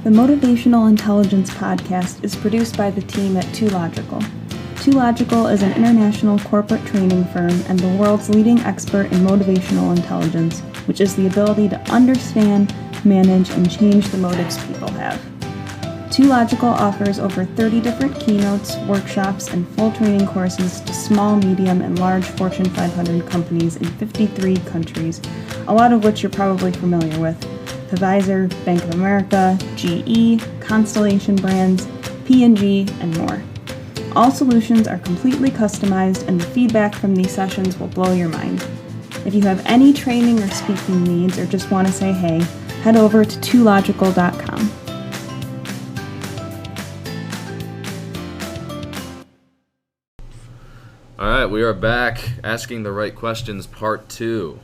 The Motivational Intelligence podcast is produced by the team at 2Logical. 2Logical is an international corporate training firm and the world's leading expert in motivational intelligence, which is the ability to understand, manage, and change the motives people have. 2Logical offers over 30 different keynotes, workshops, and full training courses to small, medium, and large Fortune 500 companies in 53 countries, a lot of which you're probably familiar with: Pfizer, Bank of America, GE, Constellation Brands, P&G, and more. All solutions are completely customized, and the feedback from these sessions will blow your mind. If you have any training or speaking needs or just want to say hey, head over to 2logical.com. All right, we are back. Asking the Right Questions, Part 2.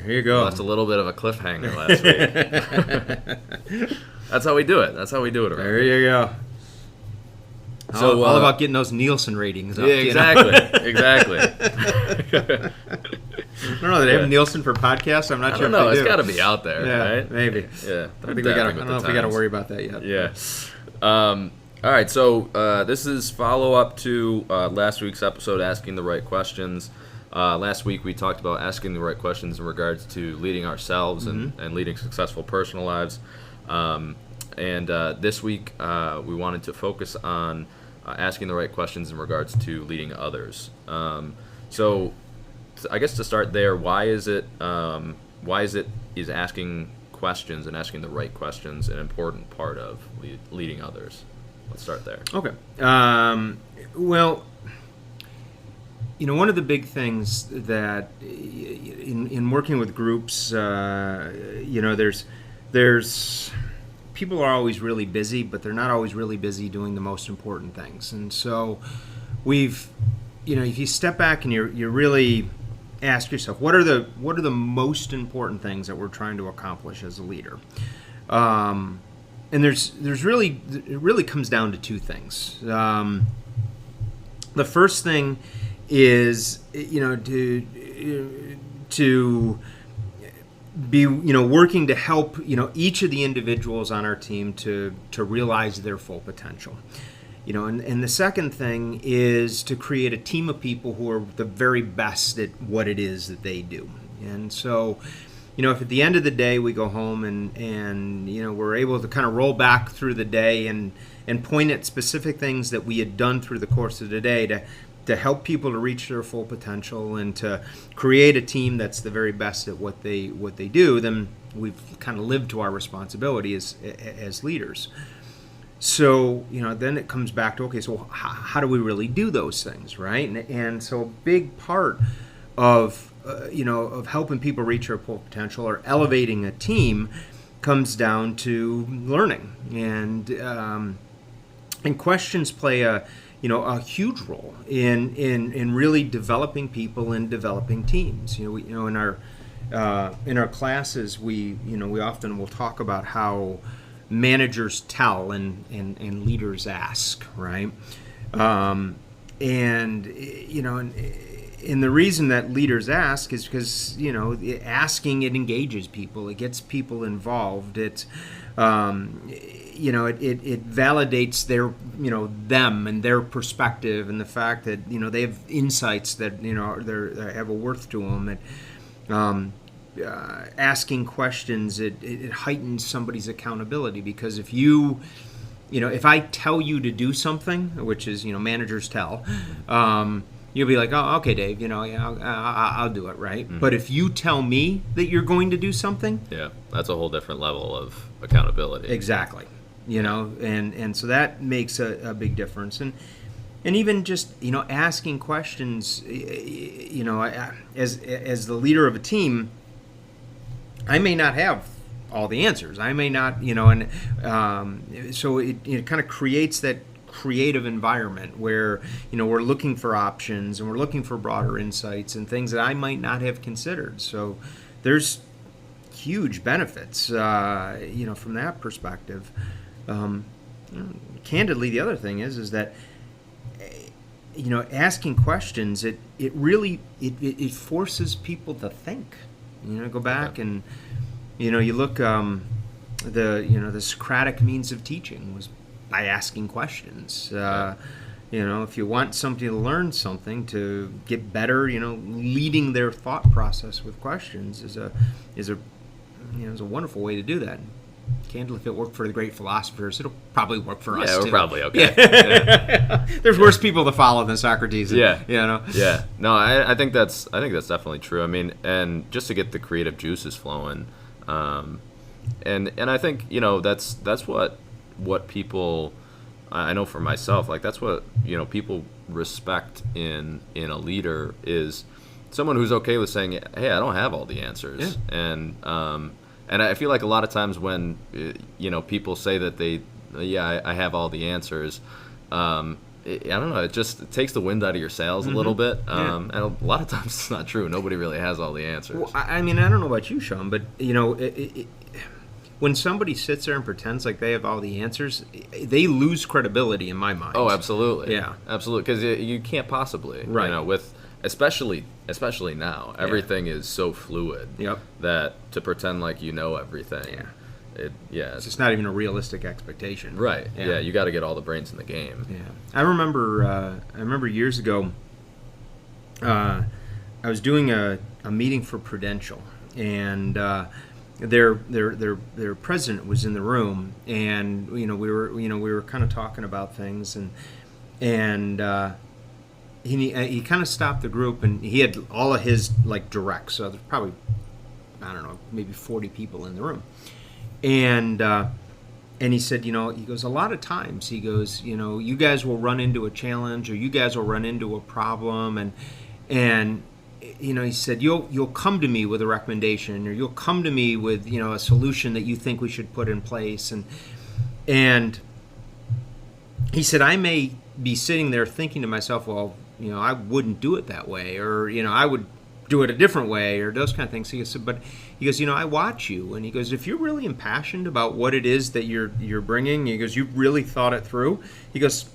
Here you go. That's a little bit of a cliffhanger last week. That's how we do it. That's how we do it. There you go. So all about getting those Nielsen ratings up. Yeah, exactly. Exactly. I don't know. Do they have Nielsen for podcasts? I'm not sure. I don't know. If they It's do. got to be out there, Yeah, right? maybe. Yeah. I don't know if we got to worry about that yet. Yeah. All right. So this is follow up to last week's episode, Asking the Right Questions. Last week we talked about asking the right questions in regards to leading ourselves and leading successful personal lives. And this week we wanted to focus on asking the right questions in regards to leading others. So I guess to start there, why is asking questions and asking the right questions an important part of leading others? Let's start there. Okay. Well, one of the big things that in working with groups, there's people are always really busy, but they're not always really busy doing the most important things. And so if you step back and you really ask yourself, what are the most important things that we're trying to accomplish as a leader? And it really comes down to two things. The first thing is to be working to help each of the individuals on our team to realize their full potential. And the second thing is to create a team of people who are the very best at what it is that they do. And so if at the end of the day we go home and we're able to kind of roll back through the day and point at specific things that we had done through the course of the day to help people to reach their full potential and to create a team that's the very best at what they do, then we've kind of lived to our responsibility as leaders. So then it comes back to, okay, so how do we really do those things, right? And so a big part of helping people reach their full potential or elevating a team comes down to learning, and questions play a huge role in really developing people and developing teams. In our classes, we often will talk about how managers tell and leaders ask, right? And the reason that leaders ask is because asking, it engages people, it gets people involved, it validates their them and their perspective and the fact that they have insights that they have a worth to them. Asking questions, it heightens somebody's accountability, because if if I tell you to do something, which is managers tell, you'll be like, oh, okay, Dave, I'll do it, right? Mm-hmm. But if you tell me that you're going to do something, yeah, that's a whole different level of accountability. Exactly. And so that makes a big difference. And even just asking questions, as the leader of a team, I may not have all the answers. I may not, so it kind of creates that creative environment where we're looking for options and we're looking for broader insights and things that I might not have considered. So there's huge benefits, from that perspective. Candidly, the other thing is that asking questions, it really forces people to think. Go back and you look the Socratic means of teaching was by asking questions. If you want somebody to learn something, to get better, leading their thought process with questions is a wonderful way to do that. Candle, if it worked for the great philosophers, it'll probably work for us too. Yeah, we're probably okay. Yeah. There's worse people to follow than Socrates. Yeah. Yeah. No, I think that's definitely true. I mean, and just to get the creative juices flowing, and I think that's what people. I know for myself, like that's what people respect in a leader is someone who's okay with saying, "Hey, I don't have all the answers," and I feel like a lot of times when people say that I have all the answers, I don't know, it just takes the wind out of your sails a little bit, and a lot of times it's not true. Nobody really has all the answers. Well, I mean, I don't know about you, Sean, but when somebody sits there and pretends like they have all the answers, they lose credibility in my mind. Oh, absolutely. Yeah, absolutely, because you can't possibly, right. With especially now, everything is so fluid. Yep. That to pretend like you know everything, it's just not even a realistic expectation. Right. Yeah, you got to get all the brains in the game. Yeah, I remember years ago, I was doing a meeting for Prudential, and their president was in the room, and we were kind of talking about things, and he kind of stopped the group, and he had all of his directs, so there's probably, I don't know, maybe 40 people in the room, and he said, he goes, a lot of times, he goes, you guys will run into a challenge, or you guys will run into a problem, and he said, you'll come to me with a recommendation, or you'll come to me with a solution that you think we should put in place, and he said, I may be sitting there thinking to myself, well, I wouldn't do it that way, or I would do it a different way, or those kind of things. He goes, but he goes, I watch you, and he goes, if you're really impassioned about what it is that you're bringing, he goes, you've really thought it through. He goes,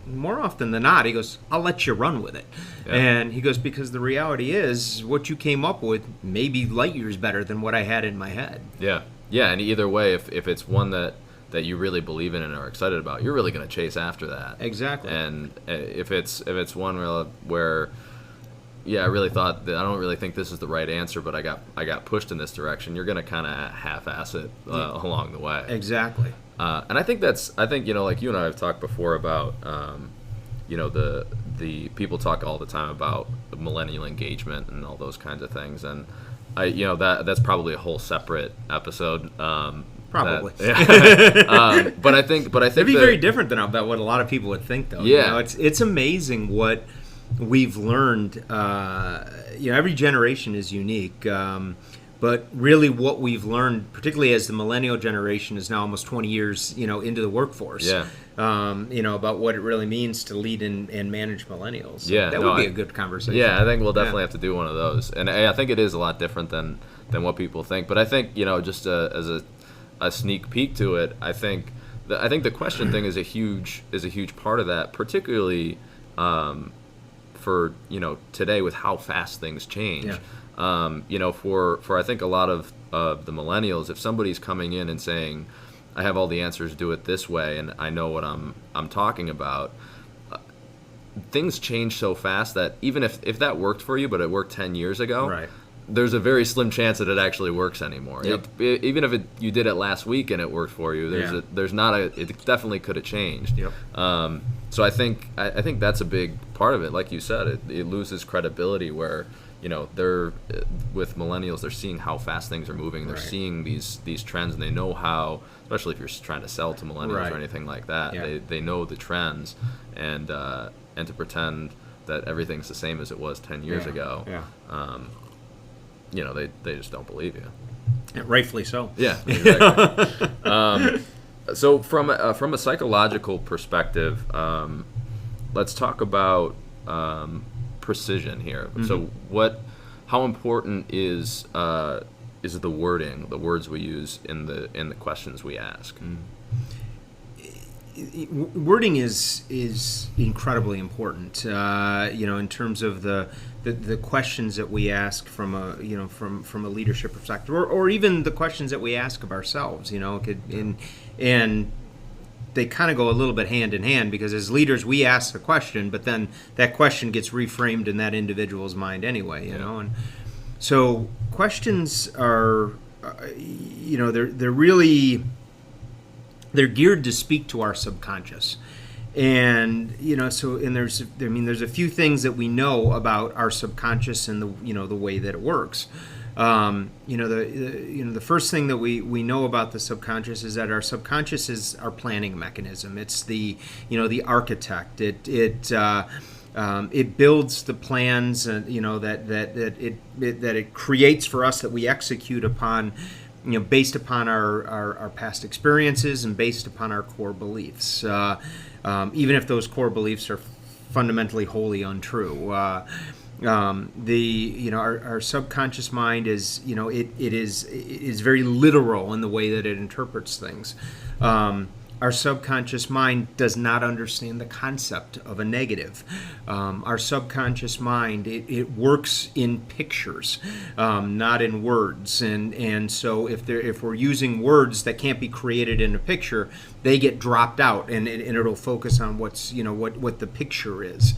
more often than not, he goes, I'll let you run with it. Yeah. And he goes, because the reality is what you came up with may be light years better than what I had in my head. Yeah. And either way, if it's one that you really believe in and are excited about, you're really going to chase after that. Exactly. And if it's one where I really thought that I don't really think this is the right answer, but I got pushed in this direction, you're going to kind of half-ass it along the way. Exactly. And I think like you and I have talked before about the people talk all the time about millennial engagement and all those kinds of things, and that's probably a whole separate episode. Probably. But I think it'd be very different than about what a lot of people would think, though. Yeah. It's amazing what we've learned. Every generation is unique. But really what we've learned, particularly as the millennial generation is now almost 20 years, into the workforce, about what it really means to lead and manage millennials. So that would be a good conversation. Yeah, I think we'll definitely have to do one of those. And I think it is a lot different than what people think. But I think, just as a sneak peek to it, I think the question thing is a huge part of that, particularly for today with how fast things change. Yeah. For I think a lot of the millennials, if somebody's coming in and saying, I have all the answers, do it this way, and I know what I'm talking about, things change so fast that even if that worked for you, but it worked 10 years ago, right, there's a very slim chance that it actually works anymore. Yep. Even if you did it last week and it worked for you, it definitely could have changed. Yep. So I think that's a big part of it. Like you said, it loses credibility where they're with millennials, they're seeing how fast things are moving. They're seeing these trends, and they know how, especially if you're trying to sell to millennials or anything like that. Yeah. They know the trends, and to pretend that everything's the same as it was 10 years ago. Yeah. They just don't believe you. And rightfully so. Yeah, exactly. So from a psychological perspective, let's talk about precision here. Mm-hmm. So how important is the wording, the words we use in the questions we ask? Wording is incredibly important, in terms of the the questions that we ask from a from a leadership perspective, or even the questions that we ask of ourselves, and they kind of go a little bit hand in hand, because as leaders we ask the question, but then that question gets reframed in that individual's mind anyway, and so questions are they're geared to speak to our subconscious. And there's a few things that we know about our subconscious and the way that it works. The first thing that we know about the subconscious is that our subconscious is our planning mechanism. It's the architect. It builds the plans, that it creates for us, that we execute upon, based upon our past experiences and based upon our core beliefs. Even if those core beliefs are fundamentally wholly untrue. Our subconscious mind is, it is very literal in the way that it interprets things. Our subconscious mind does not understand the concept of a negative. Our subconscious mind, it works in pictures, not in words. And so if we're using words that can't be created in a picture, they get dropped out, and it'll focus on what's what the picture is.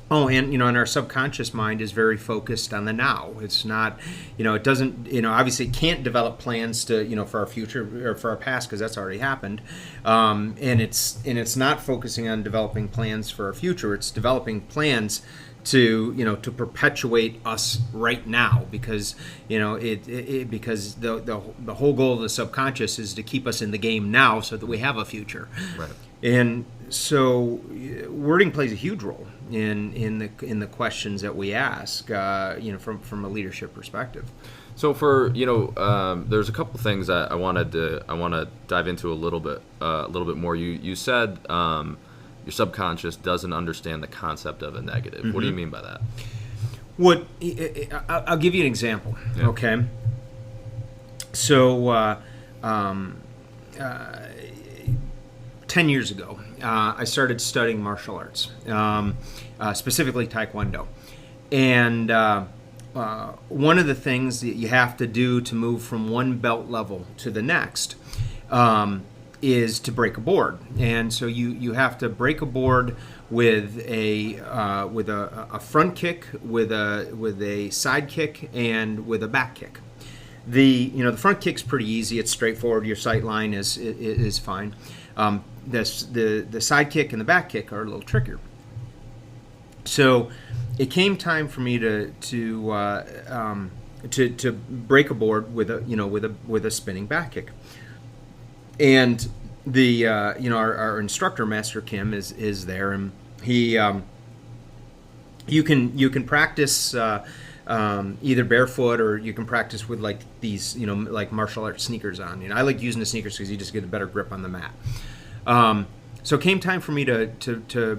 And our subconscious mind is very focused on the now. It's not, it doesn't, obviously it can't develop plans to, for our future or for our past, because that's already happened. And it's not focusing on developing plans for our future. It's developing plans to perpetuate us right now, because because the whole goal of the subconscious is to keep us in the game now, so that we have a future. Right. And so wording plays a huge role in the questions that we ask, from a leadership perspective. So for there's a couple things that I want to dive into a little bit more. You said your subconscious doesn't understand the concept of a negative. Mm-hmm. What do you mean by that? I'll give you an example. Yeah. Okay. So 10 years ago, I started studying martial arts, specifically Taekwondo. And one of the things that you have to do to move from one belt level to the next is to break a board. And so you have to break a board with a front kick, with a side kick, and with a back kick. The front kick's pretty easy. It's straightforward. Your sight line is fine. The side kick and the back kick are a little trickier. So it came time for me to break a board with a spinning back kick. And the our instructor, Master Kim, is there, and he you can practice either barefoot, or you can practice with like these like martial arts sneakers on. I like using the sneakers because you just get a better grip on the mat. So it came time for me to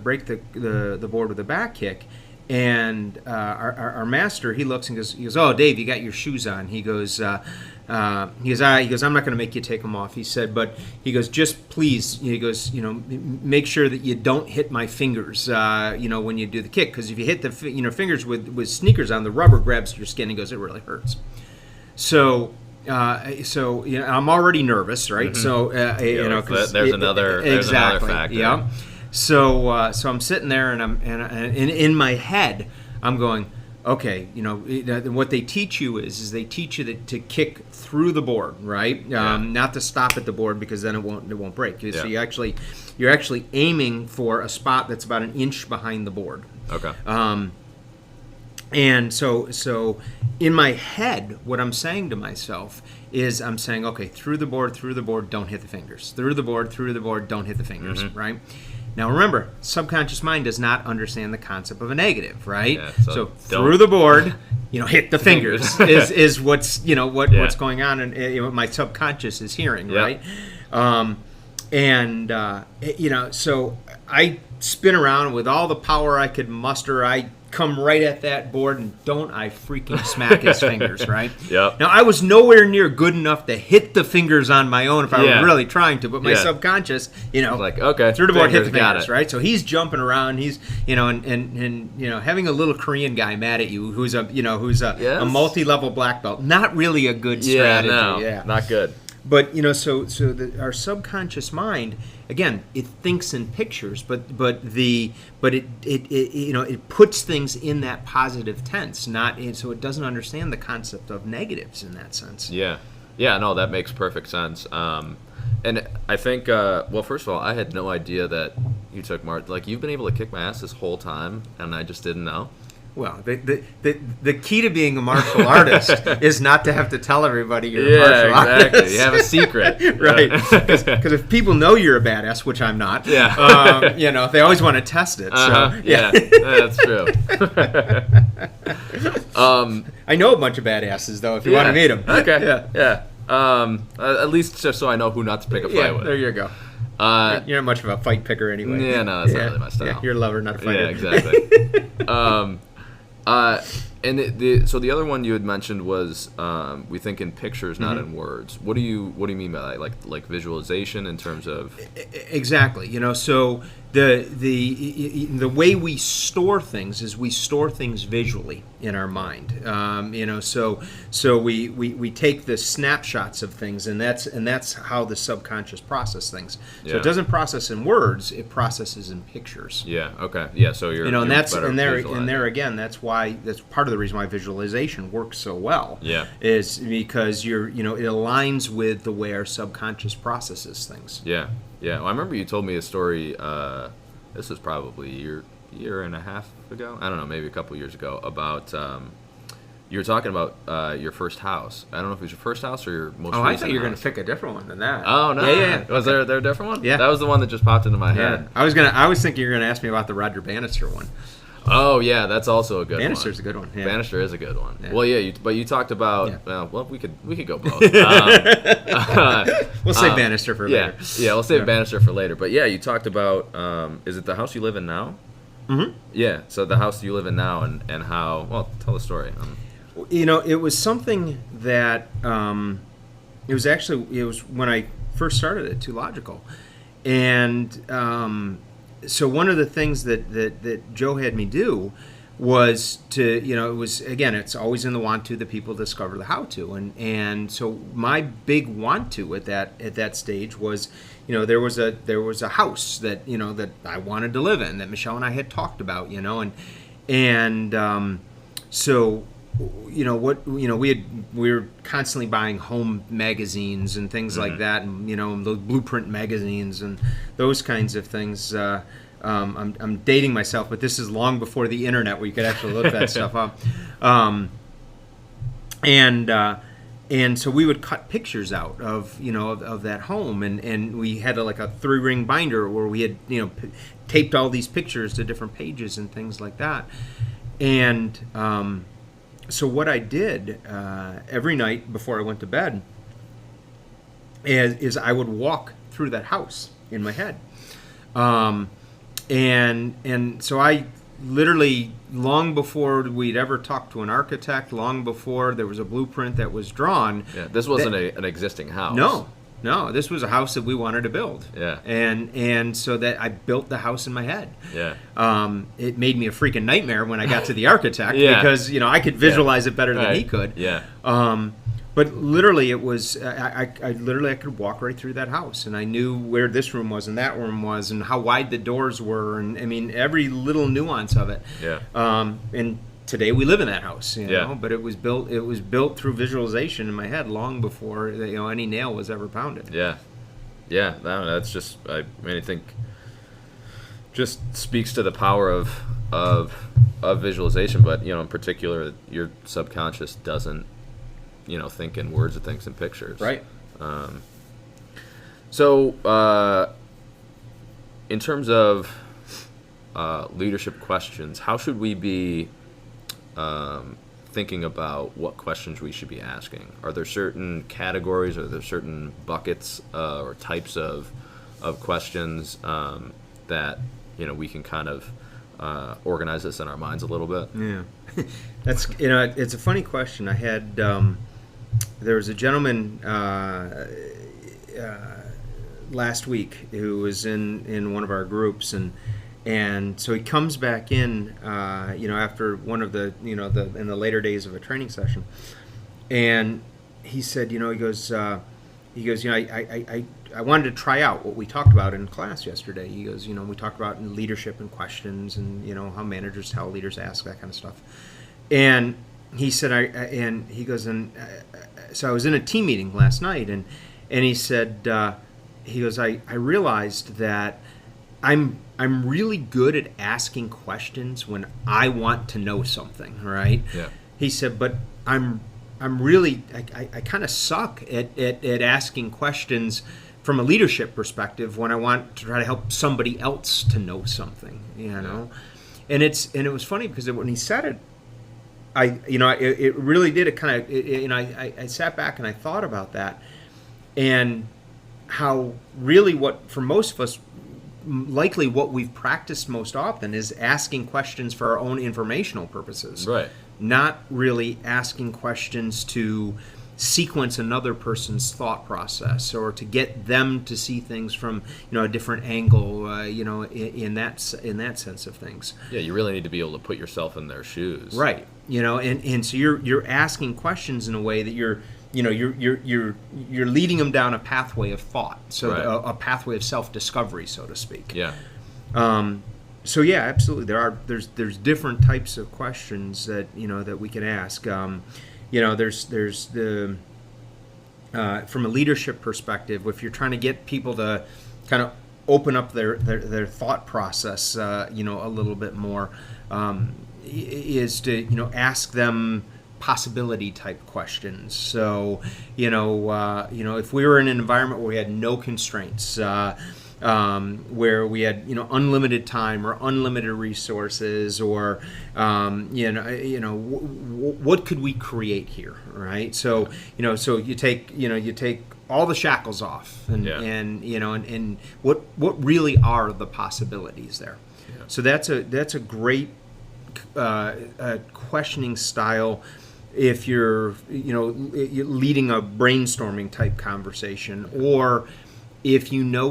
break the board with a back kick, and our master, he looks and he goes, "Oh, Dave, you got your shoes on." He goes, "I'm not going to make you take them off." He said, "But," he goes, "just please," he goes, "make sure that you don't hit my fingers, when you do the kick, because if you hit the fingers with sneakers on, the rubber grabs your skin." He goes, "It really hurts." So I'm already nervous, right? Mm-hmm. So there's another factor. Yeah. So I'm sitting there, and in my head I'm going, okay, what they teach you is they teach you to kick through the board, right? Not to stop at the board, because then it won't break. Yeah. So you're actually aiming for a spot that's about an inch behind the board. Okay. And so in my head, what I'm saying to myself is, I'm saying, okay, through the board, don't hit the fingers. Through the board, don't hit the fingers, mm-hmm. right? Now remember, subconscious mind does not understand the concept of a negative, right? Yeah, so through the board, hit the fingers is what's what's going on, and what my subconscious is hearing, right? So I spin around with all the power I could muster. I come right at that board, and don't I freaking smack his fingers, right? Yep. Now, I was nowhere near good enough to hit the fingers on my own if I Yeah. were really trying to, but my Yeah. subconscious, you know, Like, okay, through the board, hit the got fingers, it. right? So he's jumping around, he's, you know, and you know, having a little Korean guy mad at you who's a Yes. a multi-level black belt, not really a good Yeah, strategy. no, Yeah. not good. But you know, so our subconscious mind, again, it thinks in pictures, but it you know, it puts things in that positive tense, so it doesn't understand the concept of negatives in that sense. Yeah. Yeah, no, that makes perfect sense. And I think, well, first of all, I had no idea that you took like, you've been able to kick my ass this whole time, and I just didn't know. Well, the key to being a martial artist is not to have to tell everybody you're a martial exactly. artist. You have a secret. Right. Because if people know you're a badass, which I'm not, Yeah. you know, they always want to test it. Uh-huh. So, Yeah, that's true. I know a bunch of badasses, though, if you want to meet them. Okay. Yeah. At least just so I know who not to pick a fight Yeah, with. there you go. You're not much of a fight picker anyway. Yeah, no, that's not really my style. Yeah, you're a lover, not a fighter. Yeah, exactly. And so the other one you had mentioned was we think in pictures, not in words. What do you mean by that? Like visualization in terms of? Exactly. You know, so the way we store things is we store things visually in our mind. You know, so we take the snapshots of things, and that's how the subconscious process things. So Yeah. it doesn't process in words; it processes in pictures. Yeah. Okay. Yeah. So you're, You know, and you're that's better and there visualizing. again, that's part of the reason why visualization works so well. Yeah. Is because it aligns with the way our subconscious processes things. Yeah. Yeah. Well, I remember you told me a story. This was probably a year and a half ago. I don't know, maybe a couple years ago. About you were talking about your first house. I don't know if it was your first house or your most. Oh, recent I thought you were going house. to pick a different one than that. Oh no! Yeah. Was there a different one? Yeah. That was the one that just popped into my Yeah. head. I was thinking you were going to ask me about the Roger Bannister one. Oh yeah, that's also a good Bannister's one. a good one. Yeah. Bannister is a good one. Yeah. Well, yeah, but you talked about. Yeah. Well, we could go both. We'll save Bannister for Yeah, later. yeah, we'll save Yeah. Bannister for later. But yeah, you talked about. Is it the house you live in now? Mm-hmm. Yeah. So the house you live in now, and how? Well, tell the story. You know, it was something that it was when I first started at Too Logical, and so one of the things that Joe had me do was to, you know, it was, again, it's always in the want to that people discover the how to, and so my big want to at that stage was, you know, there was a house that, you know, that I wanted to live in, that Michelle and I had talked about, you know, and so, you know, we were constantly buying home magazines and things like that, and, you know, those blueprint magazines and those kinds of things. I'm dating myself, but this is long before the internet where you could actually look that stuff up. And so we would cut pictures out of, you know, of that home, and we had like a 3-ring binder where we had, you know, taped all these pictures to different pages and things like that. And so what I did every night before I went to bed is I would walk through that house in my head. And so I literally, long before we'd ever talked to an architect, long before there was a blueprint that was drawn. Yeah, this wasn't an existing house. No, this was a house that we wanted to build. Yeah. And so that I built the house in my head. Yeah. It made me a freaking nightmare when I got to the architect Yeah. because, you know, I could visualize it better than Right. he could. Yeah. But literally, it was I could walk right through that house, and I knew where this room was and that room was, and how wide the doors were, and I mean every little nuance of it. Yeah. And today we live in that house, you Yeah. know. But it was built through visualization in my head long before, you know, any nail was ever pounded. Yeah. Yeah. That's just. I mean, I think just speaks to the power of visualization, but, you know, in particular, your subconscious doesn't, you know, think in words, it thinks in pictures. Right. So, in terms of leadership questions, how should we be thinking about what questions we should be asking? Are there certain categories, are there certain buckets or types of questions that, you know, we can kind of organize this in our minds a little bit? Yeah, that's it's a funny question. I had there was a gentleman last week who was in one of our groups, and so he comes back in after one of the in the later days of a training session, and he said he goes I wanted to try out what we talked about in class yesterday. He goes, we talked about leadership and questions and, how managers tell leaders ask, that kind of stuff. And he said, so I was in a team meeting last night, and he said, I realized that I'm really good at asking questions when I want to know something, right? Yeah. He said, but I kind of suck at asking questions from a leadership perspective when I want to try to help somebody else to know something, And it was funny because when he said it, it really did. It kind of, I sat back and I thought about that, and how really what for most of us, likely what we've practiced most often is asking questions for our own informational purposes, right? Not really asking questions to sequence another person's thought process or to get them to see things from a different angle, in that sense of things. Yeah, you really need to be able to put yourself in their shoes, right? And so you're asking questions in a way that you're leading them down a pathway of thought, so right. a pathway of self-discovery, so to speak. Yeah. So yeah, absolutely. There's different types of questions that that we can ask. There's the from a leadership perspective, if you're trying to get people to kind of open up their thought process, a little bit more, is to ask them possibility type questions. So if we were in an environment where we had no constraints, where we had unlimited time or unlimited resources, or what could we create here, right? So so you take all the shackles off, and what really are the possibilities there? Yeah. So that's a great questioning style. If you're leading a brainstorming type conversation, or if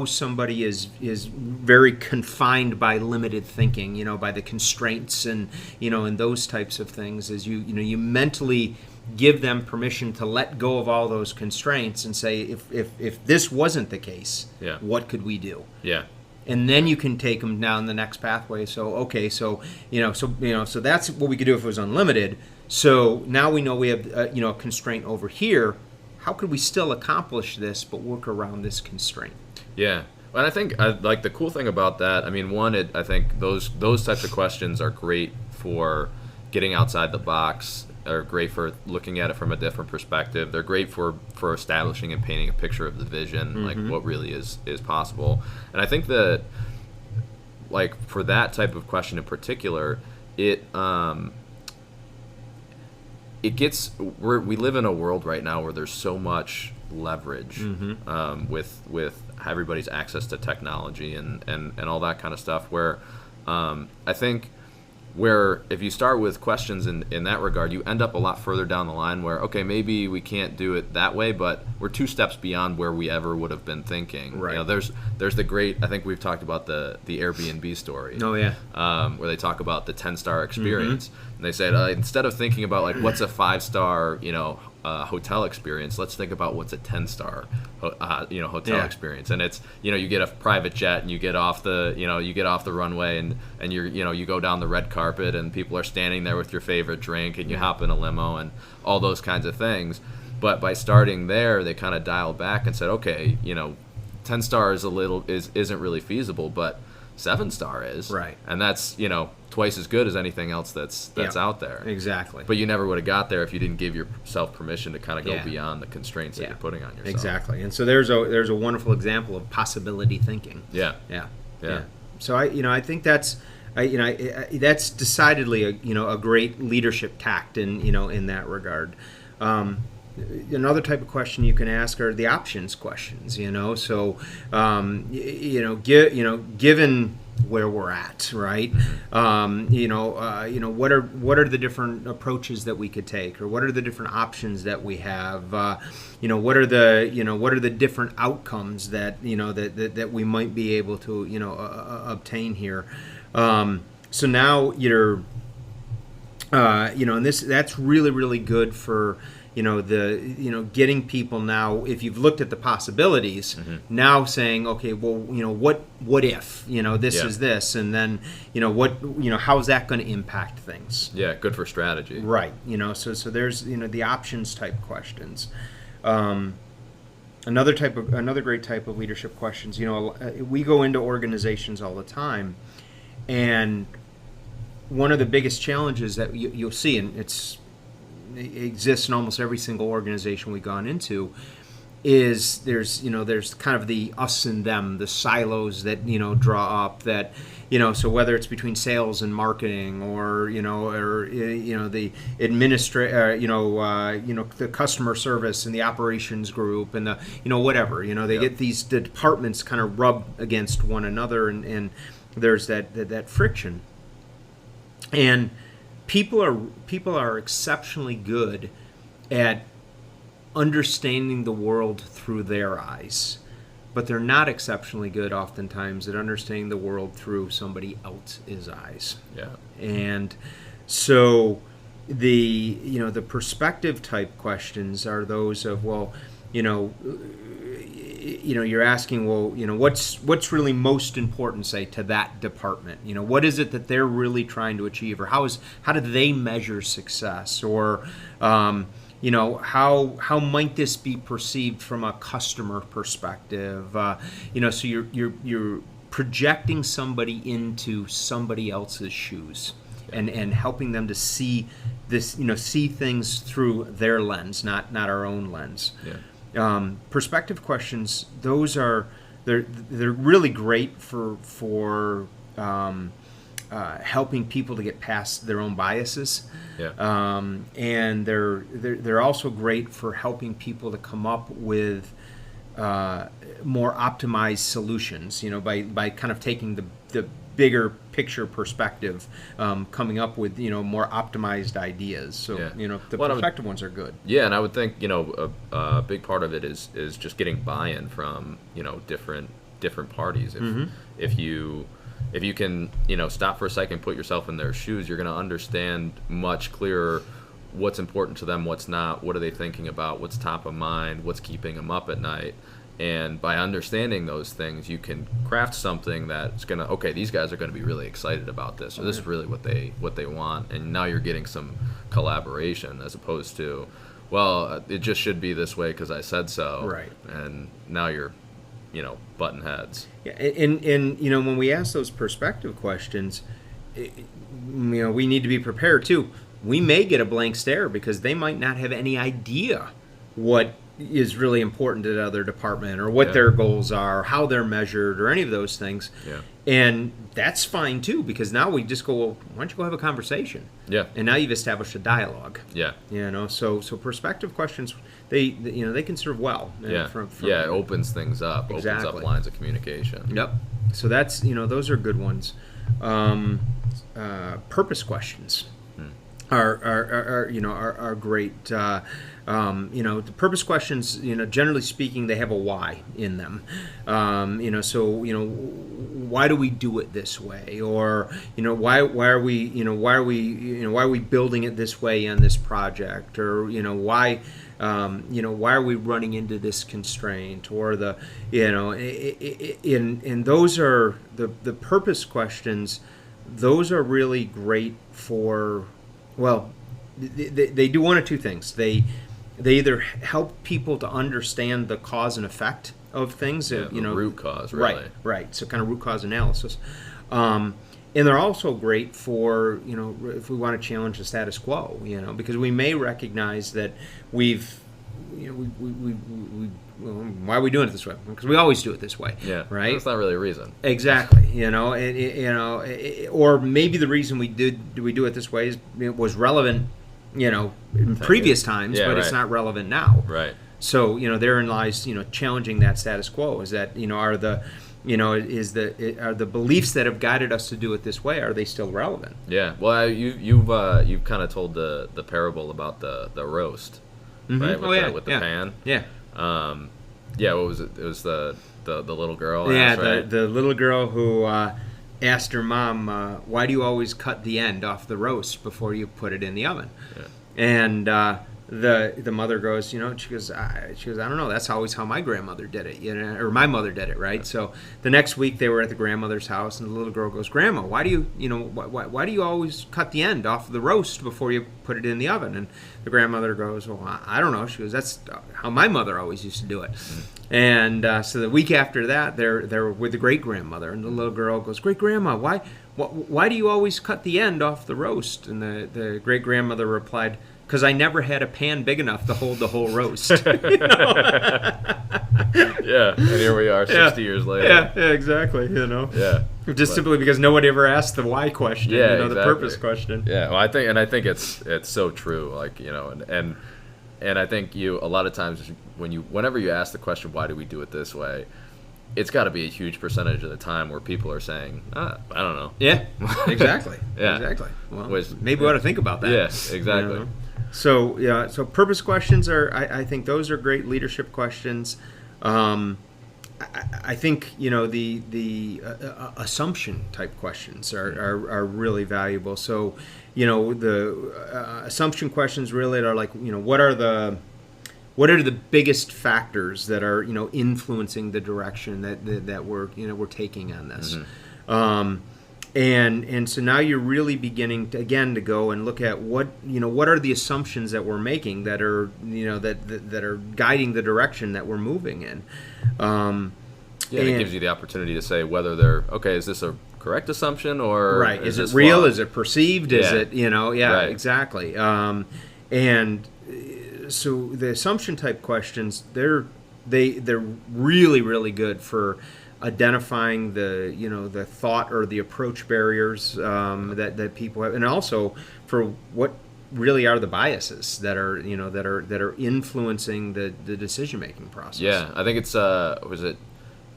somebody is very confined by limited thinking, by the constraints and and those types of things, as you mentally give them permission to let go of all those constraints and say, if this wasn't the case, yeah, what could we do? Yeah. And then you can take them down the next pathway. So so that's what we could do if it was unlimited. So now we know we have a constraint over here. How could we still accomplish this but work around this constraint? Yeah. And I think like the cool thing about that, I mean, I think those types of questions are great for getting outside the box. Are great for looking at it from a different perspective. They're great for establishing and painting a picture of the vision, mm-hmm. like what really is possible. And I think that, like, for that type of question in particular, we live in a world right now where there's so much leverage, mm-hmm. With everybody's access to technology and all that kind of stuff, where I think where if you start with questions in that regard, you end up a lot further down the line where, okay, maybe we can't do it that way, but we're two steps beyond where we ever would have been thinking. Right. There's the great, I think we've talked about the Airbnb story. Oh, yeah. Where they talk about the 10-star experience. Mm-hmm. And they said, instead of thinking about, like, what's a 5-star, hotel experience, let's think about what's a 10-star, hotel experience. And it's, you get a private jet and you get off the runway and you go down the red carpet and people are standing there with your favorite drink and you hop in a limo and all those kinds of things. But by starting there, they kind of dialed back and said, okay, 10-star isn't really feasible, but 7-star is. Right. And that's, twice as good as anything else that's out there. Exactly. But you never would have got there if you didn't give yourself permission to kind of go beyond the constraints that you're putting on yourself. Exactly. And so there's a wonderful example of possibility thinking. Yeah. So I think that's that's decidedly a great leadership tact in that regard. Another type of question you can ask are the options questions. So given where we're at, right? What are the different approaches that we could take, or what are the different options that we have? What are the different outcomes that that we might be able to obtain here? So now you're and that's really, really good for getting people now. If you've looked at the possibilities, now saying, okay, well, what if this is this, and then how's that going to impact things? Yeah, good for strategy. Right. So there's the options type questions. Another great type of leadership questions. We go into organizations all the time, and one of the biggest challenges that you'll see, and it exists in almost every single organization we've gone into, is there's kind of the us and them, the silos that draw up that so whether it's between sales and marketing, or the the customer service and the operations group and the whatever they get the departments kind of rub against one another, and there's that friction. And people are exceptionally good at understanding the world through their eyes, but they're not exceptionally good oftentimes at understanding the world through somebody else's eyes. Yeah. And so the perspective type questions are those of, well, you're asking, well, what's really most important, say, to that department? What is it that they're really trying to achieve, or how do they measure success, or how might this be perceived from a customer perspective? So you're projecting somebody into somebody else's shoes, and helping them to see this, see things through their lens, not our own lens. Yeah. Perspective questions, they're really great for helping people to get past their own biases. Yeah. And they're also great for helping people to come up with more optimized solutions. By kind of taking the bigger picture perspective, coming up with more optimized ideas. So the perspective ones are good. Yeah, and I would think a big part of it is just getting buy-in from different parties. If you can stop for a second, put yourself in their shoes, you're going to understand much clearer what's important to them, what's not, what are they thinking about, what's top of mind, what's keeping them up at night. And by understanding those things, you can craft something that's gonna, okay, these guys are gonna be really excited about this, or this is really what they want. And now you're getting some collaboration, as opposed to, well, it just should be this way because I said so. Right. And now you're, butting heads. Yeah, and when we ask those perspective questions, we need to be prepared too. We may get a blank stare because they might not have any idea what is really important to the other department, or what their goals are, how they're measured, or any of those things. Yeah. And that's fine too, because now we just go, well, why don't you go have a conversation? Yeah. And now you've established a dialogue. Yeah. So perspective questions, they can serve well. Yeah. It opens things up. Exactly. Opens up lines of communication. Yep. So that's those are good ones. Purpose questions are great. The purpose questions, generally speaking, they have a why in them. Why do we do it this way, or why are we building it this way on this project, or why are we running into this constraint, or and those are the purpose questions. Those are really great for, well, they do one of two things. They either help people to understand the cause and effect of things. The root cause, really. Right. So kind of root cause analysis. And they're also great for, if we want to challenge the status quo, because we may recognize that why are we doing it this way? Because we always do it this way. Yeah. Right. That's not really a reason. Exactly. Or maybe the reason we do it this way is it was relevant, in previous times, but it's not relevant now. Right. So therein lies challenging that status quo. Is that are the are the beliefs that have guided us to do it this way, are they still relevant? Yeah. Well, you've kind of told the parable about the roast, right? With the pan. Yeah. Yeah. What was it? It was the little girl. Yeah. Right? The little girl who asked her mom, "Why do you always cut the end off the roast before you put it in the oven?" Yeah. And the mother goes, she goes, I don't know. That's always how my grandmother did it, or my mother did it, right? So the next week they were at the grandmother's house, and the little girl goes, "Grandma, why do you always cut the end off the roast before you put it in the oven?" And the grandmother goes, "Well, I don't know." She goes, "That's how my mother always used to do it." And so the week after that, they're with the great grandmother, and the little girl goes, "Great grandma, why do you always cut the end off the roast?" And the great grandmother replied, "Because I never had a pan big enough to hold the whole roast." Yeah, and here we are 60 years later. Yeah, exactly. Yeah. Just simply because nobody ever asked the why question, Yeah, the exactly. purpose question. Yeah, well, I think it's so true. Like, and I think a lot of times whenever you ask the question, why do we do it this way, it's got to be a huge percentage of the time where people are saying, I don't know. Yeah, exactly. Yeah. Exactly. Well, maybe we ought to think about that. Yeah, exactly. So purpose questions I think those are great leadership questions. I think the assumption type questions are really valuable. So the assumption questions really are like what are the biggest factors that are influencing the direction that we're taking on this. Mm-hmm. And so now you're really beginning to go and look at what are the assumptions that we're making that are that are guiding the direction that we're moving in. It gives you the opportunity to say whether they're okay. Is this a correct assumption or right? Is it this real? flawed? Is it perceived? Is it Right. Exactly. And so the assumption type questions they're really really good for identifying the thought or the approach barriers that people have, and also for what really are the biases that are influencing the decision making process. Yeah, I think it's was it?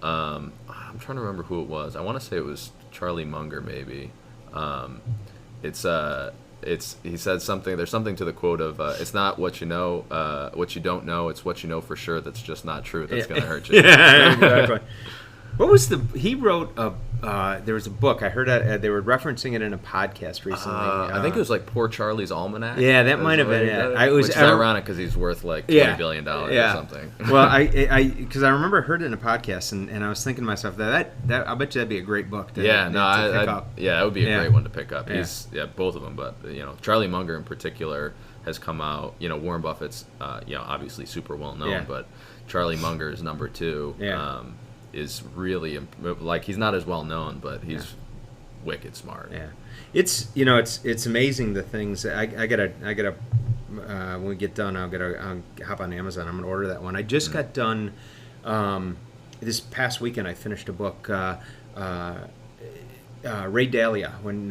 I'm trying to remember who it was. I want to say it was Charlie Munger, maybe. He said something. There's something to the quote of it's not what you know, what you don't know. It's what you know for sure. That's just not true. That's going to hurt you. Yeah, exactly. What was he wrote there was a book I heard they were referencing it in a podcast recently. I think it was like Poor Charlie's Almanac. Yeah, that might have been it. Which is ironic because he's worth like $20 billion or something. Well, because I remember I heard it in a podcast and I was thinking to myself that I bet you that'd be a great book to pick up. Yeah, it would be a great one to pick up. Yeah. He's both of them, but Charlie Munger in particular has come out. Warren Buffett's obviously super well known, but Charlie Munger is number 2. Yeah. Is really like he's not as well known, but he's wicked smart. Yeah, it's amazing the things I gotta when we get done I'll hop on Amazon. I'm gonna order that one. I just got done this past weekend. I finished a book. Ray Dalio when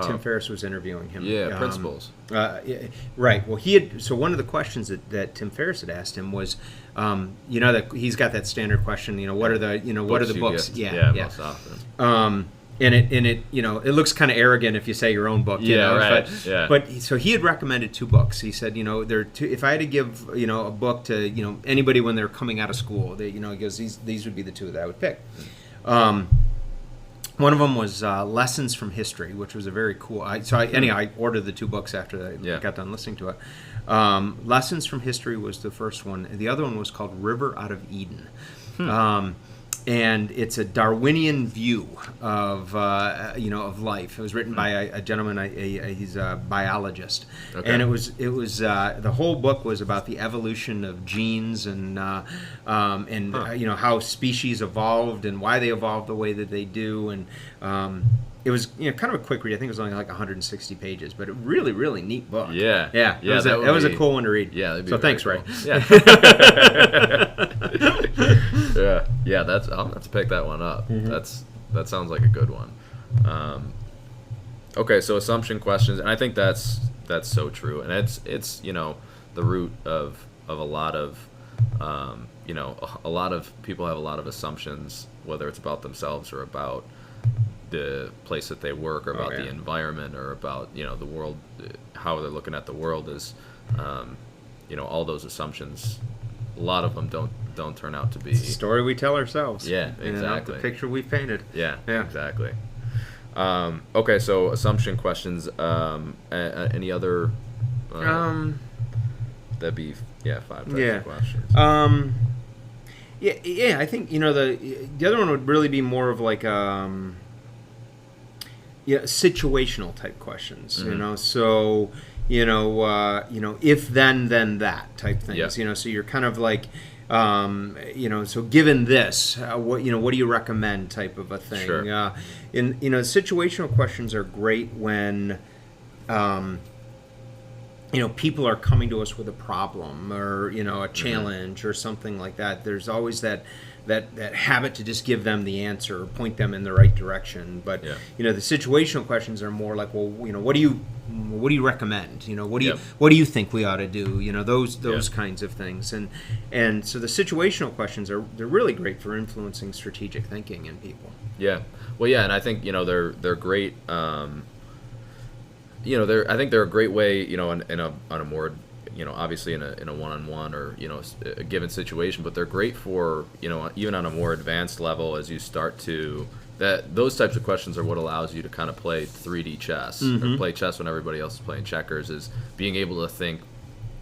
Tim Ferriss was interviewing him. Yeah, Principles. Right. Well, he had. So one of the questions that Tim Ferriss had asked him was, that he's got that standard question. What are the what are the books? Yeah. Most often. And it looks kind of arrogant if you say your own book. Right. But so he had recommended 2 books. He said, there are 2. If I had to give a book to anybody when they're coming out of school, he goes these would be the 2 that I would pick. One of them was Lessons from History, which was a very cool. I ordered the 2 books after I got done listening to it. Lessons from History was the first one. The other one was called River Out of Eden. And it's a Darwinian view of life. It was written by a gentleman. He's a biologist, and it was the whole book was about the evolution of genes and how species evolved and why they evolved the way that they do. And it was kind of a quick read. I think it was only like 160 pages, but a really really neat book. Yeah. That was a cool one to read. Yeah. So thanks, Ray. Cool. Yeah. Yeah, I'll have to pick that one up. Mm-hmm. That sounds like a good one. Okay, so assumption questions, and I think that's so true, and it's the root of a lot of a lot of people have a lot of assumptions, whether it's about themselves or about the place that they work, or about the environment, or about the world, how they're looking at the world. Is all those assumptions, a lot of them don't turn out to be. It's the story we tell ourselves. Yeah, exactly. The picture we've painted. Yeah, exactly. Okay, so assumption questions. Any other? That'd be 5 types of questions. I think the other one would really be more of like situational type questions. Mm-hmm. So if then that type things. Yeah. So you're kind of like. So given this, what do you recommend type of a thing? Sure. Situational questions are great when, people are coming to us with a problem or, a challenge or something like that. There's always that habit to just give them the answer or point them in the right direction. But, the situational questions are more like, well, what do you recommend? What do you think we ought to do? Those kinds of things. And so the situational questions they're really great for influencing strategic thinking in people. Yeah. Well, yeah, and I think they're great. I think they're a great way, on a more, obviously in a one-on-one or a given situation, but they're great for even on a more advanced level as you start to. Those types of questions are what allows you to kind of play 3D chess, or play chess when everybody else is playing checkers, is being able to think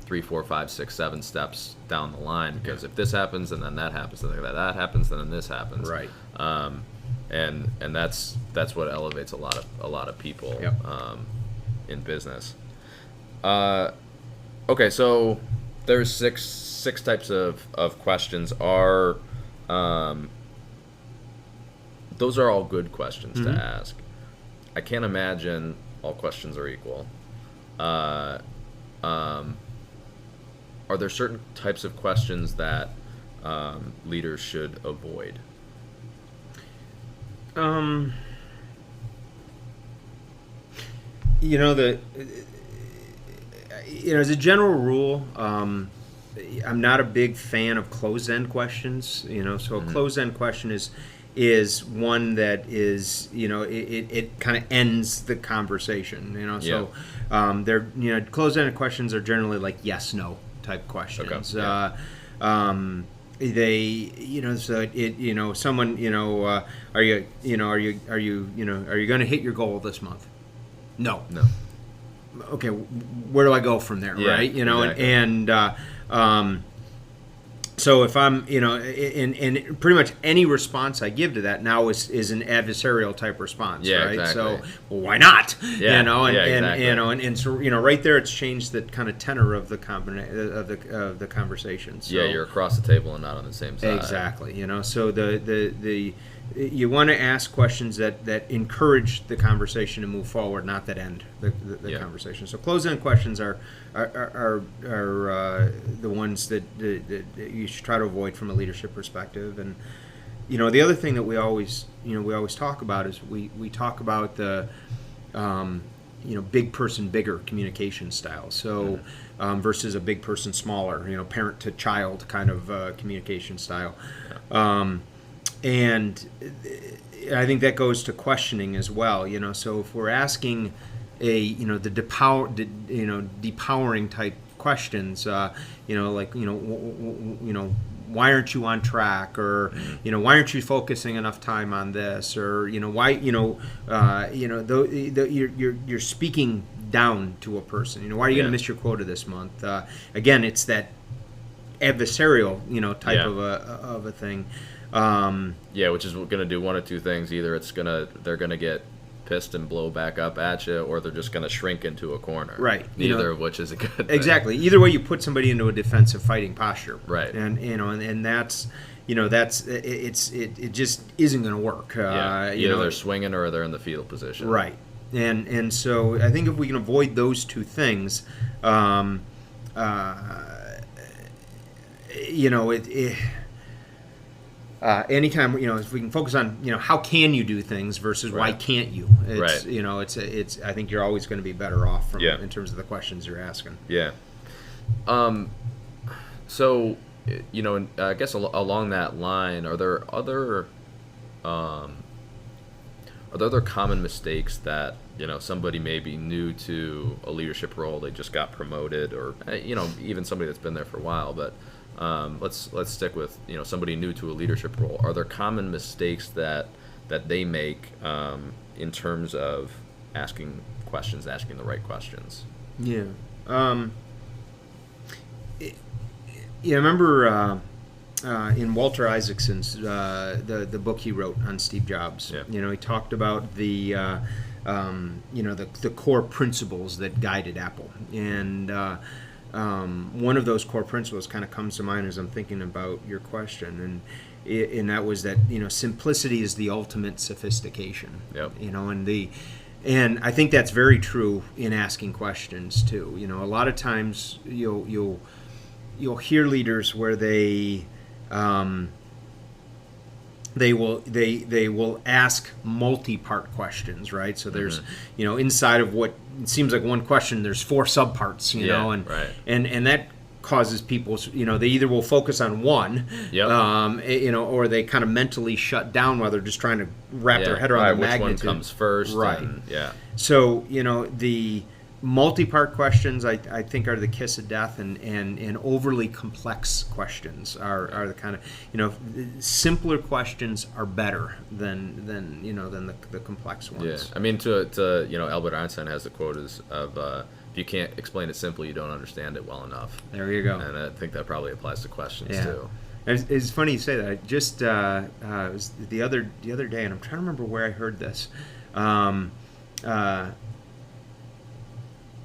3, 4, 5, 6, 7 steps down the line. Because if this happens, and then that happens, and then that happens, and then this happens. Right. And that's what elevates a lot of people in business. Okay, so there's six types of questions. Those are all good questions to ask. I can't imagine all questions are equal. Are there certain types of questions that leaders should avoid? As a general rule, I'm not a big fan of closed-end questions. So a closed-end question is one that is, it kind of ends the conversation. So they're closed-ended questions are generally like yes no type questions. Okay. They so it someone are you going to hit your goal this month? No. Okay, where do I go from there? Right? Exactly. So if I'm, and pretty much any response I give to that now is an adversarial type response, right? Exactly. So why not? Exactly. And so right there, it's changed the kind of tenor of the the conversation. So, you're across the table and not on the same side. Exactly. So the you want to ask questions that encourage the conversation to move forward, not that end the conversation. So closed-end questions are the ones that you should try to avoid from a leadership perspective. And the other thing that we always talk about is we talk about the big person bigger communication style. So versus a big person smaller, parent to child kind of communication style. And I think that goes to questioning as well. So if we're asking the depowering type questions, why aren't you on track, or why aren't you focusing enough time on this, or why you're speaking down to a person. Why are you going to miss your quota this month? Again, it's that adversarial type of a thing. Which is going to do one of two things. Either they're going to get pissed and blow back up at you, or they're just going to shrink into a corner. Right. Neither of which is a good thing. Exactly. Either way, you put somebody into a defensive fighting posture. Right. And that's it just isn't going to work. Either they're swinging or they're in the fetal position. Right. And so I think if we can avoid those two things, anytime if we can focus on how can you do things versus why can't you, it's I think you're always going to be better off in terms of the questions you're asking. So I guess along that line, are there other common mistakes that somebody may be new to a leadership role, they just got promoted, or even somebody that's been there for a while, but let's stick with somebody new to a leadership role. Are there common mistakes that they make in terms of asking the right questions? Yeah. I remember in Walter Isaacson's the book he wrote on Steve Jobs. Yeah. He talked about the core principles that guided Apple, and one of those core principles kind of comes to mind as I'm thinking about your question, and that was that simplicity is the ultimate sophistication. Yep. And I think that's very true in asking questions too. A lot of times you'll hear leaders where they will ask multi-part questions, right? So there's inside of what seems like one question, there's 4 subparts, right. and that causes people, they either will focus on one, Yep. Or they kind of mentally shut down while they're just trying to wrap their head around the magnitude. Which one comes first? Right. So the multi-part questions I think are the kiss of death, and overly complex questions are the kind of simpler questions are better than the complex ones. Yeah, I mean to Albert Einstein has the quote of if you can't explain it simply, you don't understand it well enough. There you go. And I think that probably applies to questions too. It's funny you say that. I just it was the other day, and I'm trying to remember where I heard this.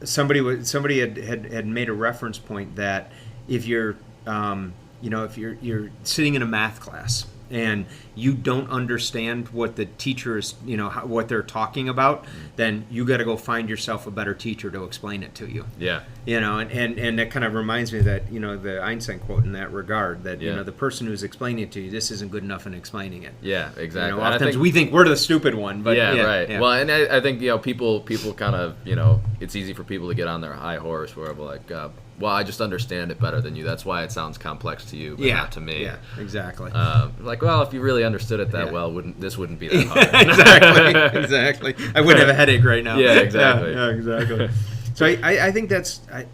Somebody had made a reference point that if you're if you're sitting in a math class and you don't understand what the teacher is what they're talking about, then you got to go find yourself a better teacher to explain it to you. Yeah. And that kind of reminds me of that the Einstein quote in that regard, that the person who's explaining it to you, this isn't good enough in explaining it. Yeah, exactly. Oftentimes we think we're the stupid one, but right. Yeah. Well, and I think people kind of it's easy for people to get on their high horse where they're like, well, I just understand it better than you. That's why it sounds complex to you, but not to me. Yeah, exactly. Like, well, if you really understood it that well, this wouldn't be that hard. Exactly. I wouldn't have a headache right now. Yeah, exactly. Yeah, exactly. So I think that's a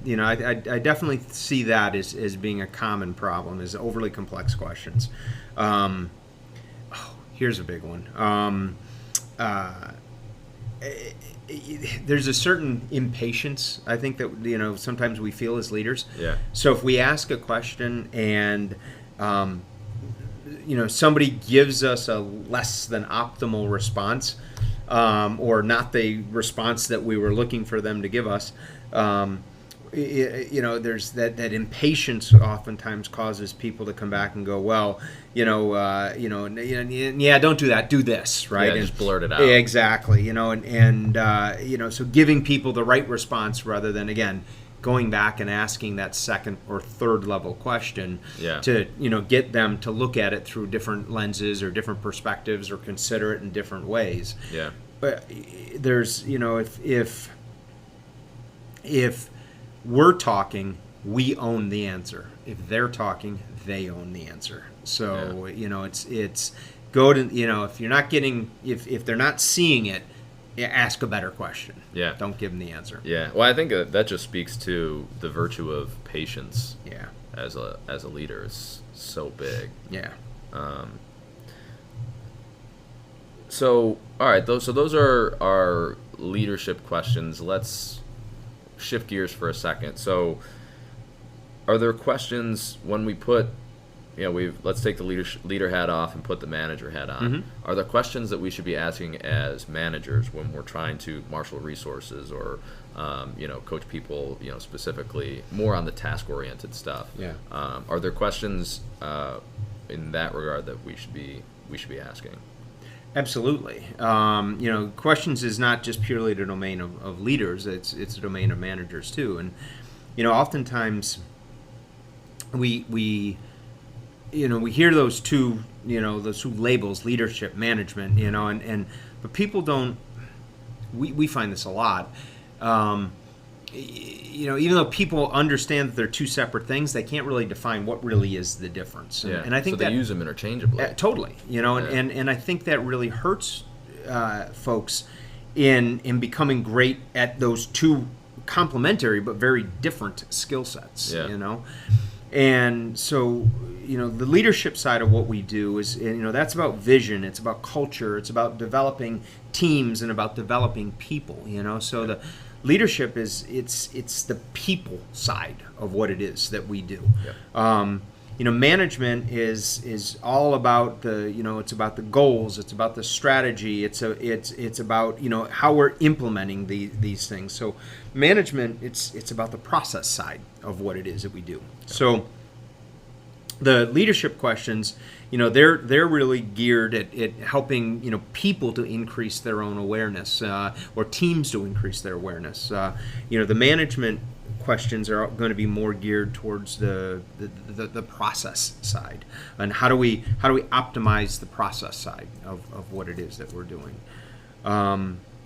I definitely see that as being a common problem, is overly complex questions. Here's a big one. There's a certain impatience, I think, that sometimes we feel as leaders. Yeah. So if we ask a question and somebody gives us a less than optimal response, or not the response that we were looking for them to give us, there's that impatience oftentimes causes people to come back and go, well, don't do that, do this, right? Yeah, just blurt it out. Exactly, so giving people the right response rather than, again, going back and asking that second or third level question to get them to look at it through different lenses or different perspectives or consider it in different ways. Yeah. But there's if we're talking, we own the answer. If they're talking, they own the answer. So it's go to if you're not getting if they're not seeing it, ask a better question. Yeah. Don't give them the answer. Yeah. Well, I think that just speaks to the virtue of patience. Yeah. As a leader, it's so big. Yeah. So all right, those are our leadership questions. Let's shift gears for a second. So, are there questions when we put, let's take the leader hat off and put the manager hat on. Mm-hmm. Are there questions that we should be asking as managers when we're trying to marshal resources or, coach people, specifically more on the task-oriented stuff? Yeah. Are there questions in that regard that we should be asking? Absolutely. Questions is not just purely the domain of leaders. It's a domain of managers too. And oftentimes we hear those two labels, leadership, management. But people don't. We find this a lot. even though people understand that they're two separate things, they can't really define what really is the difference. And I think so they use them interchangeably. Totally. And I think that really hurts folks in becoming great at those two complementary but very different skill sets. And so, the leadership side of what we do is, that's about vision, it's about culture, it's about developing teams and about developing people, So the leadership it's the people side of what it is that we do. Management is all about it's about the goals, it's about the strategy, it's about how we're implementing these things. So management, it's about the process side of what it is that we do. So the leadership questions, they're really geared at helping people to increase their own awareness, or teams to increase their awareness. The management questions are going to be more geared towards the process side, and how do we optimize the process side of what it is that we're doing.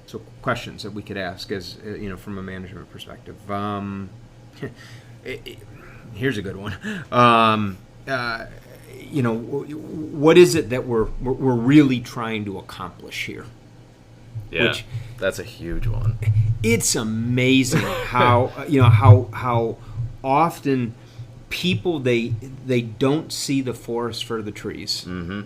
So questions that we could ask as from a management perspective. Here's a good one. What is it that we're really trying to accomplish here? Yeah, that's a huge one. It's amazing how how often people they don't see the forest for the trees. Mm-hmm.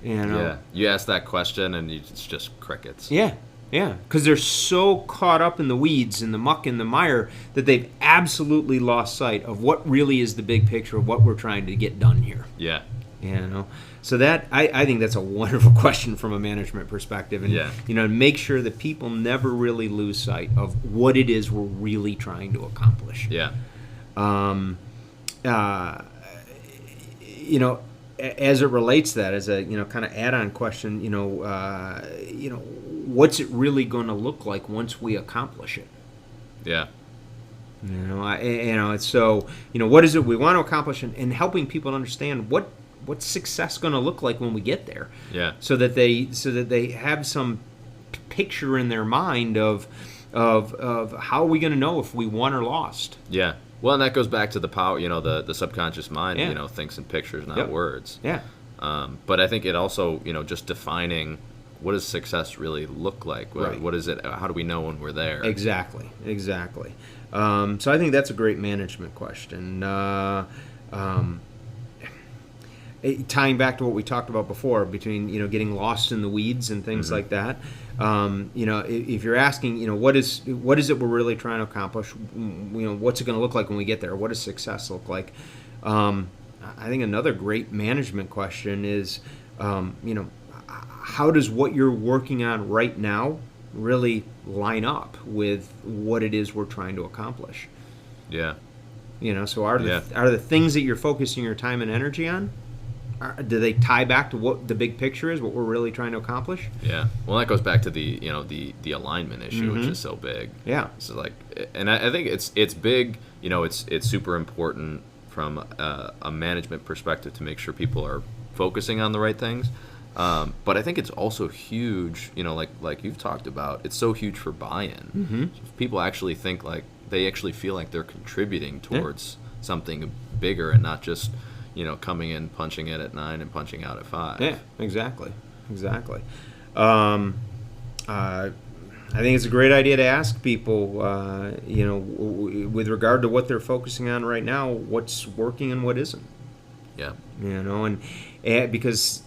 Yeah, you ask that question and it's just crickets. Yeah, because they're so caught up in the weeds and the muck and the mire that they've absolutely lost sight of what really is the big picture of what we're trying to get done here. Yeah. So that I think that's a wonderful question from a management perspective, and make sure that people never really lose sight of what it is we're really trying to accomplish. Yeah. As it relates to that, as a kind of add-on question, what's it really going to look like once we accomplish it? Yeah. It's so what is it we want to accomplish, and helping people understand what's success going to look like when we get there. Yeah. So that they have some picture in their mind of how are we going to know if we won or lost. Yeah. Well, and that goes back to the power, the subconscious mind, thinks in pictures, not words. Yeah. But I think it also, just defining what does success really look like? Right. What is it? How do we know when we're there? Exactly. So I think that's a great management question. Tying back to what we talked about before, between getting lost in the weeds and things like that. If you're asking, what is it we're really trying to accomplish? What's it going to look like when we get there? What does success look like? I think another great management question is, how does what you're working on right now really line up with what it is we're trying to accomplish? Yeah. So are the things that you're focusing your time and energy on? Do they tie back to what the big picture is, what we're really trying to accomplish? Yeah. Well, that goes back to the the alignment issue, which is so big. Yeah. So and I think it's big. It's super important from a management perspective to make sure people are focusing on the right things. But I think it's also huge. Like you've talked about, it's so huge for buy-in. Mm-hmm. So if people actually think they actually feel like they're contributing towards something bigger and not just coming in, punching in at 9 and punching out at 5. Yeah, exactly. I think it's a great idea to ask people, with regard to what they're focusing on right now, what's working and what isn't. Yeah. And because,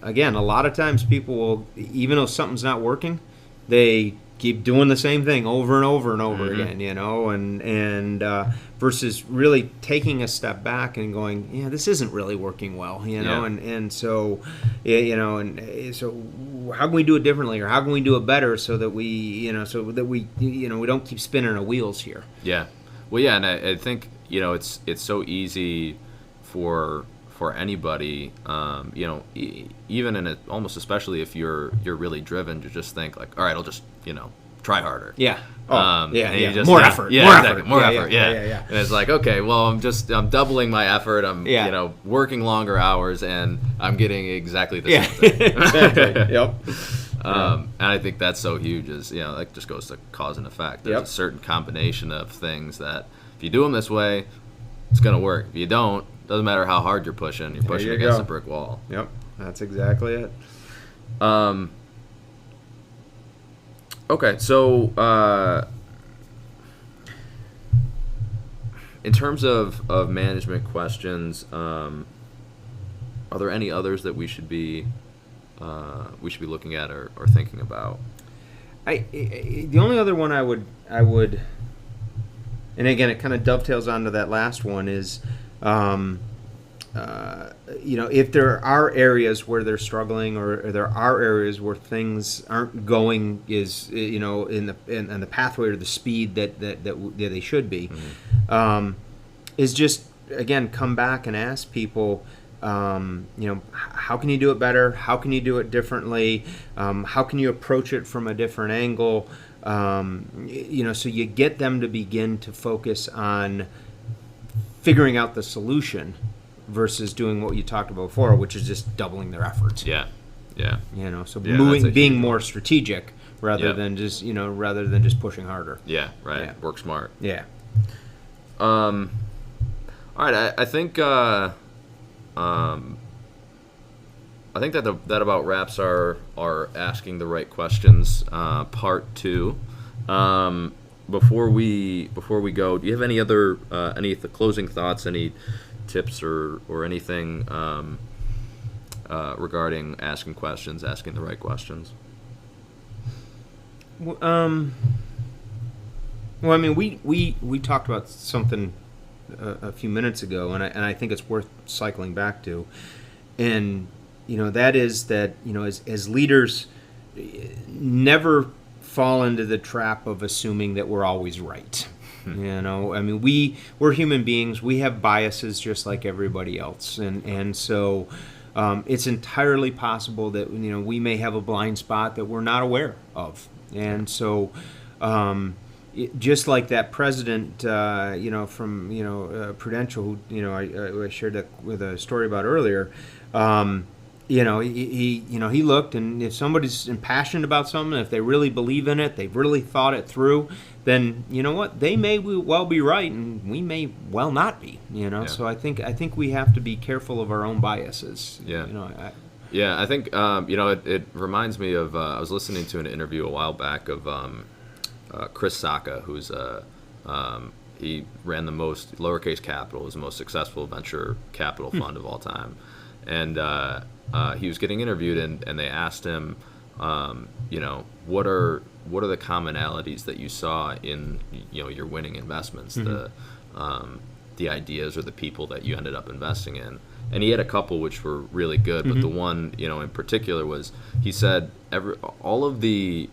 again, a lot of times people will, even though something's not working, they keep doing the same thing over and over and over again, and versus really taking a step back and going, this isn't really working well, and so, so how can we do it differently, or how can we do it better so that we we don't keep spinning our wheels here. Yeah. Well, yeah, and I think it's so easy for anybody, even in almost especially if you're really driven, to just think like, all right, I'll just try harder. Yeah. More effort. More effort. And it's like, okay, well, I'm doubling my effort. I'm working longer hours, and I'm getting exactly the same thing. Exactly. Yep. And I think that's so huge. Is that just goes to cause and effect. There's a certain combination of things that if you do them this way, it's gonna work. If you don't, doesn't matter how hard you're pushing against a brick wall. Yep, that's exactly it. Okay, so in terms of management questions, are there any others that we should be looking at or thinking about? The only other one I would, and again, it kind of dovetails onto that last one is, if there are areas where they're struggling or there are areas where things aren't going in the pathway or the speed that they should be, is just, again, come back and ask people, how can you do it better? How can you do it differently? How can you approach it from a different angle? So you get them to begin to focus on figuring out the solution versus doing what you talked about before, which is just doubling their efforts. Yeah. Being more strategic rather than just pushing harder. Yeah, right. Yeah. Work smart. Yeah. All right. I think that about wraps our asking the right questions part 2. Before we go, do you have any other any closing thoughts, any tips or anything regarding asking the right questions? Well, I mean, we talked about something a few minutes ago, and I think it's worth cycling back to, and that is that as leaders, never fall into the trap of assuming that we're always right. I mean, we're human beings. We have biases just like everybody else, and so it's entirely possible that we may have a blind spot that we're not aware of, and so. Just like that president, from Prudential, who I shared that with a story about earlier. He looked, and if somebody's impassioned about something, if they really believe in it, they've really thought it through, then you know what, they may well be right, and we may well not be. So I think we have to be careful of our own biases. Yeah. I think it reminds me of I was listening to an interview a while back of. Chris Sacca, who's he ran the most lowercase capital, was the most successful venture capital fund of all time, and he was getting interviewed, and they asked him, what are the commonalities that you saw in your winning investments, the ideas or the people that you ended up investing in. And he had a couple which were really good, but the one in particular was, he said all of the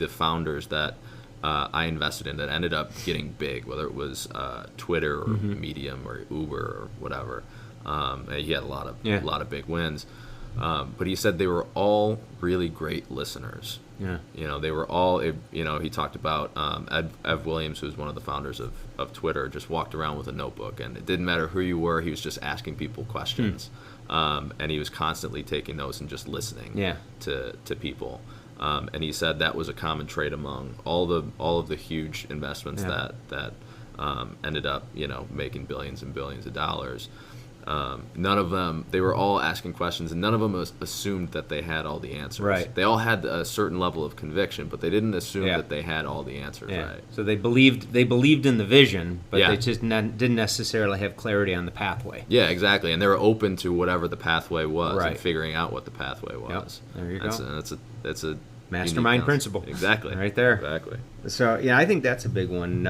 founders that I invested in that ended up getting big, whether it was Twitter or Medium or Uber or whatever. He had a lot of big wins, but he said they were all really great listeners. Yeah, they were all. He talked about Ev Williams, who's one of the founders of Twitter, just walked around with a notebook, and it didn't matter who you were. He was just asking people questions, and he was constantly taking notes and just listening to people. And he said that was a common trait among all of the huge investments that ended up making billions and billions of dollars. None of them, they were all asking questions, and none of them assumed that they had all the answers. Right. They all had a certain level of conviction, but they didn't assume that they had all the answers. Yeah. Right. So they believed in the vision, but they just didn't necessarily have clarity on the pathway. Yeah, exactly. And they were open to whatever the pathway was and figuring out what the pathway was. Yep. There you go. That's a mastermind principle. Exactly. Right there. Exactly. So I think that's a big one.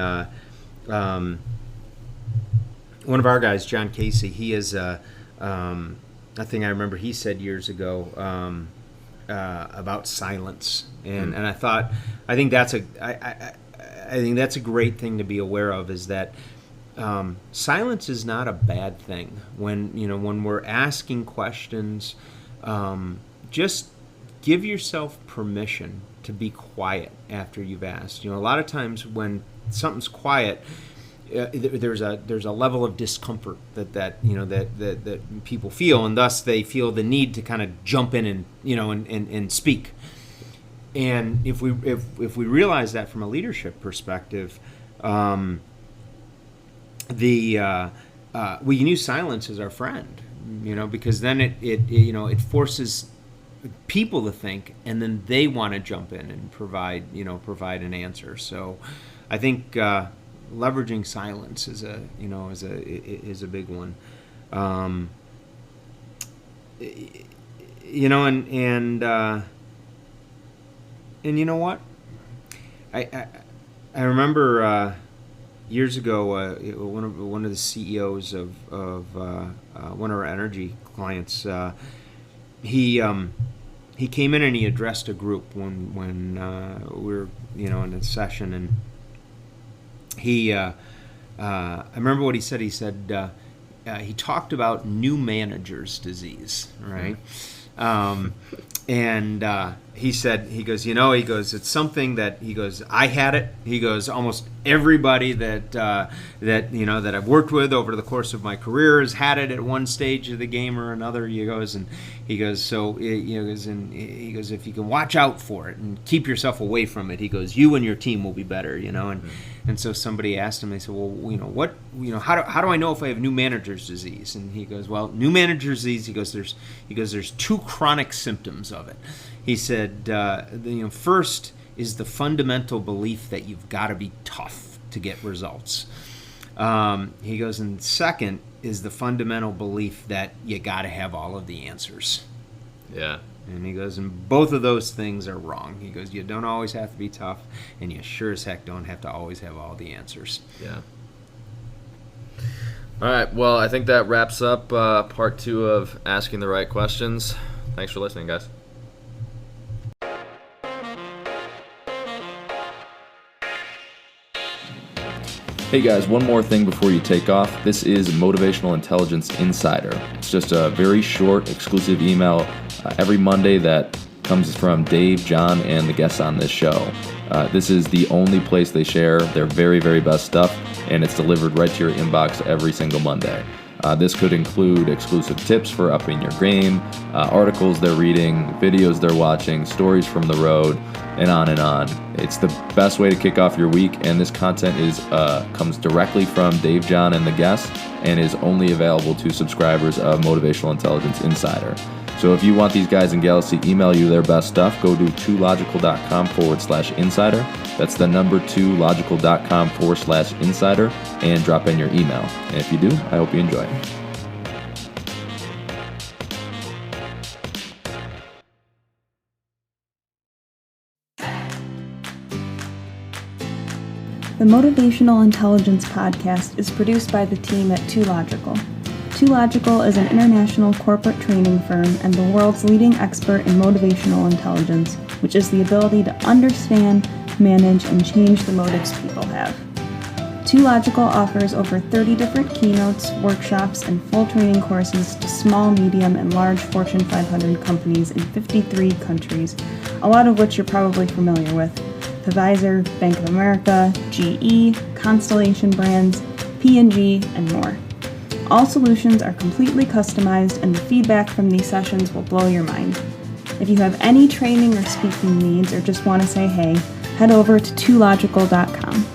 One of our guys, John Casey, he is a thing I remember he said years ago about silence, and I think that's a great thing to be aware of, is that silence is not a bad thing. When we're asking questions, just give yourself permission to be quiet after you've asked. A lot of times when something's quiet, there's a level of discomfort that people feel, and thus they feel the need to kind of jump in and and speak. And if we realize that from a leadership perspective, we can use silence as our friend, because then it forces people to think, and then they want to jump in and provide an answer. So I think leveraging silence is a big one. And you know what? I remember years ago one of the CEOs of one of our energy clients. He came in and he addressed a group when we were in a session, and I remember what he said. He said he talked about new manager's disease, right? And he goes, it's something that, I had it. He goes, almost everybody that I've worked with over the course of my career has had it at one stage of the game or another. He goes, if you can watch out for it and keep yourself away from it, he goes, you and your team will be better, And so somebody asked him, they said, well, how do I know if I have new manager's disease? And he goes, well, new manager's disease, there's two chronic symptoms of it. He said, first is the fundamental belief that you've got to be tough to get results. He goes, and second is the fundamental belief that you got to have all of the answers. Yeah. And he goes, and both of those things are wrong. He goes, you don't always have to be tough, and you sure as heck don't have to always have all the answers. Yeah. All right. Well, I think that wraps up part 2 of Asking the Right Questions. Thanks for listening, guys. Hey guys, one more thing before you take off. This is Motivational Intelligence Insider. It's just a very short, exclusive email every Monday that comes from Dave, John, and the guests on this show. This is the only place they share their very, very best stuff, and it's delivered right to your inbox every single Monday. This could include exclusive tips for upping your game, articles they're reading, videos they're watching, stories from the road, and on and on. It's the best way to kick off your week, and this content comes directly from Dave, John, and the guests, and is only available to subscribers of Motivational Intelligence Insider. So if you want these guys and gals to email you their best stuff, go to 2logical.com/insider. That's the number 2logical.com/insider, and drop in your email. And if you do, I hope you enjoy. The Motivational Intelligence Podcast is produced by the team at 2Logical. 2Logical is an international corporate training firm and the world's leading expert in motivational intelligence, which is the ability to understand, manage, and change the motives people have. 2Logical offers over 30 different keynotes, workshops, and full training courses to small, medium, and large Fortune 500 companies in 53 countries, a lot of which you're probably familiar with: Pfizer, Bank of America, GE, Constellation Brands, P&G, and more. All solutions are completely customized, and the feedback from these sessions will blow your mind. If you have any training or speaking needs or just want to say hey, head over to 2logical.com.